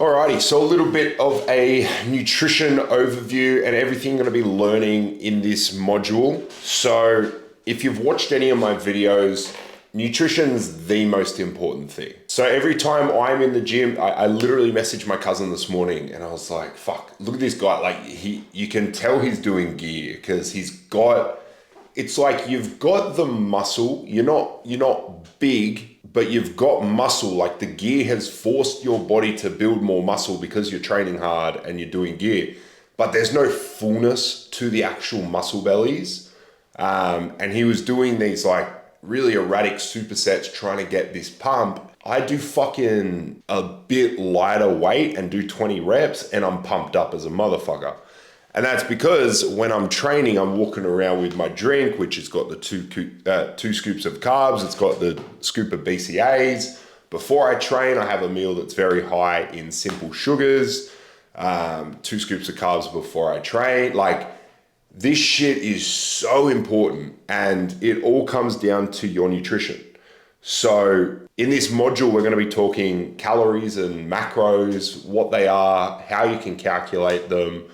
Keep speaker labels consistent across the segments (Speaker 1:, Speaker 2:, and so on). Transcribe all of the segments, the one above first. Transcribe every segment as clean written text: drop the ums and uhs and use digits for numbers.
Speaker 1: Alrighty, so a little bit of a nutrition overview and everything you're going to be learning in this module. So if you've watched any of my videos, nutrition's the most important thing. So every time I'm in the gym, I literally messaged my cousin this morning and I was like, fuck, look at this guy. Like you can tell he's doing gear because it's like you've got the muscle, you're not big, but you've got muscle. Like the gear has forced your body to build more muscle because you're training hard and you're doing gear, but there's no fullness to the actual muscle bellies. And he was doing these like really erratic supersets trying to get this pump. I do fucking a bit lighter weight and do 20 reps and I'm pumped up as a motherfucker. And that's because when I'm training, I'm walking around with my drink, which has got the two scoops of carbs. It's got the scoop of BCAAs. Before I train, I have a meal that's very high in simple sugars, 2 scoops of carbs before I train. Like this shit is so important and it all comes down to your nutrition. So in this module, we're going to be talking calories and macros, what they are, how you can calculate them,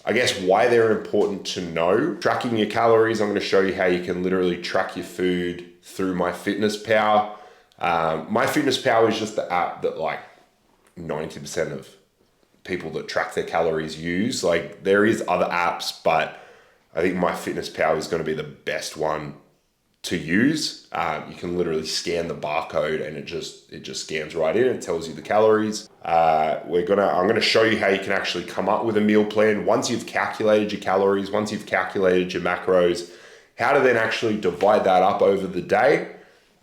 Speaker 1: I guess why they're important to know. Tracking your calories, I'm going to show you how you can literally track your food through MyFitnessPal. MyFitnessPal is just the app that like 90% of people that track their calories use. Like there is other apps, but I think MyFitnessPal is going to be the best one to use. You can literally scan the barcode and it just scans right in. It tells you the calories. I'm gonna show you how you can actually come up with a meal plan once you've calculated your calories, once you've calculated your macros, how to then actually divide that up over the day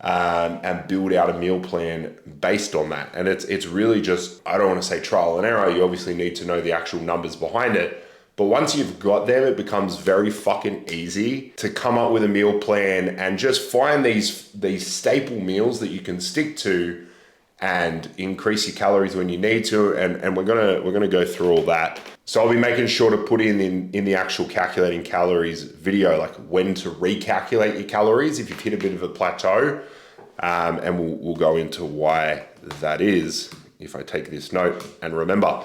Speaker 1: and build out a meal plan based on that. And it's really just, I don't want to say trial and error. You obviously need to know the actual numbers behind it. But once you've got them, it becomes very fucking easy to come up with a meal plan and just find these staple meals that you can stick to and increase your calories when you need to. And we're gonna go through all that. So I'll be making sure to put in the actual calculating calories video, like when to recalculate your calories if you've hit a bit of a plateau. And we'll go into why that is if I take this note and remember.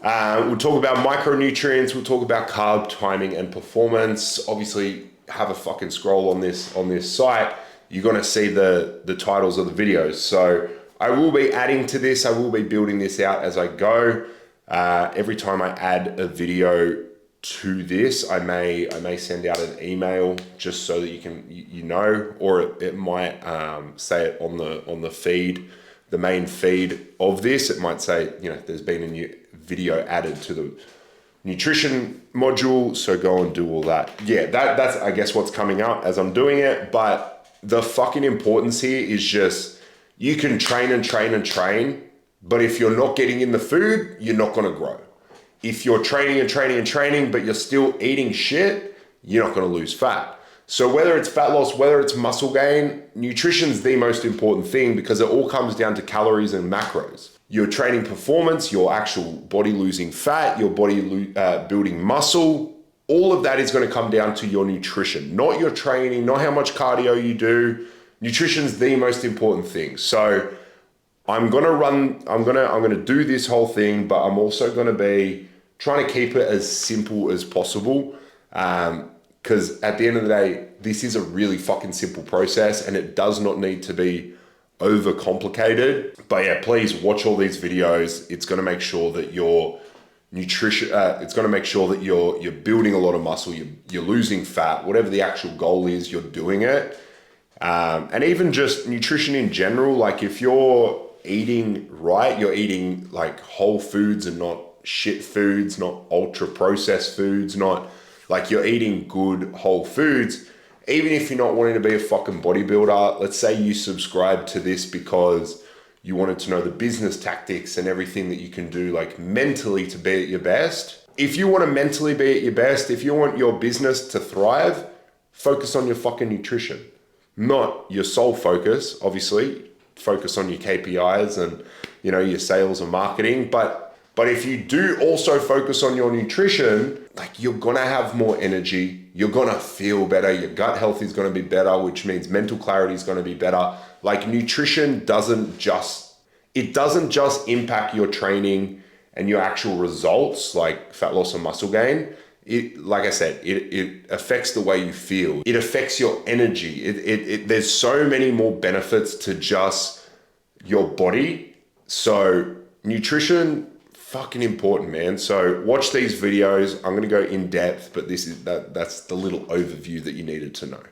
Speaker 1: We'll talk about micronutrients, we'll talk about carb timing and performance. Obviously, have a fucking scroll on this site. You're gonna see the titles of the videos. So I will be adding to this, I will be building this out as I go. Every time I add a video to this, I may send out an email just so that you know, or it might say it on the feed, the main feed of this. It might say, there's been a new video added to the nutrition module, so go and do all that. Yeah, that's I guess what's coming out as I'm doing it. But the fucking importance here is just you can train and train and train, but if you're not getting in the food, you're not going to grow. If you're training and training and training, but you're still eating shit, you're not going to lose fat. So whether it's fat loss, whether it's muscle gain, nutrition's the most important thing because it all comes down to calories and macros. Your training performance, your actual body losing fat, your body building muscle, all of that is going to come down to your nutrition, not your training, not how much cardio you do. Nutrition's the most important thing. So I'm going to do this whole thing, but I'm also going to be trying to keep it as simple as possible. Because at the end of the day, this is a really fucking simple process and it does not need to be overcomplicated. But yeah, please watch all these videos. It's going to make sure that your nutrition, it's going to make sure that you're building a lot of muscle, you're losing fat, whatever the actual goal is, you're doing it. And even just nutrition in general, like if you're eating right, you're eating like whole foods and not shit foods, not ultra processed foods, not like you're eating good whole foods. Even if you're not wanting to be a fucking bodybuilder, let's say you subscribe to this because you wanted to know the business tactics and everything that you can do like mentally to be at your best. If you want to mentally be at your best, if you want your business to thrive, focus on your fucking nutrition. Not your sole focus, obviously. Focus on your KPIs and, your sales and marketing. But if you do also focus on your nutrition, like you're gonna have more energy, you're gonna feel better, your gut health is gonna be better, which means mental clarity is gonna be better. Like nutrition doesn't just, it doesn't just impact your training and your actual results like fat loss and muscle gain. It, like I said, it affects the way you feel. It affects your energy. There's so many more benefits to just your body. So nutrition, fucking important, man. So watch these videos. I'm gonna go in depth, but that's the little overview that you needed to know.